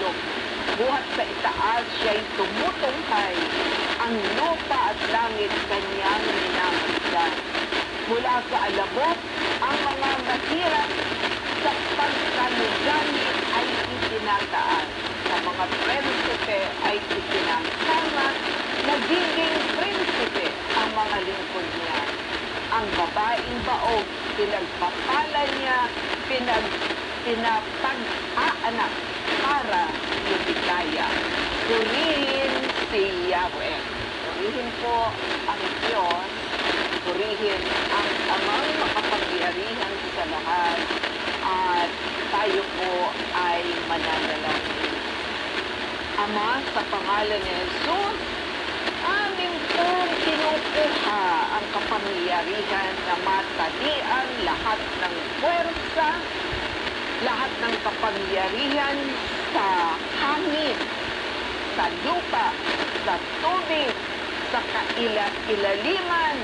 sulok. Buhat sa itaas siya'y tumutungkay. Ang lupa at langit kanyang minamasdan. Mula sa alabok, ang mga mahirap sa pagkanugani ay itinataas. Sa mga prinsipe ay itinangkangat. Nagiging prinsipe ang mga lingkod niya. Ang babaeng baog, pinagpapala niya, pinapag-aanak para lumikaya. Purihin si Yahweh. Purihin po ang Diyos. Purihin ang amang makapangyarihan sa lahat. At tayo po ay mananalangin. Ama, sa pangalan ni Jesus, aming pong kinukuha ang kapangyarihan na matalian lahat ng puwersa, lahat ng kapangyarihan sa hangin, sa lupa, sa tubig, sa kailaliman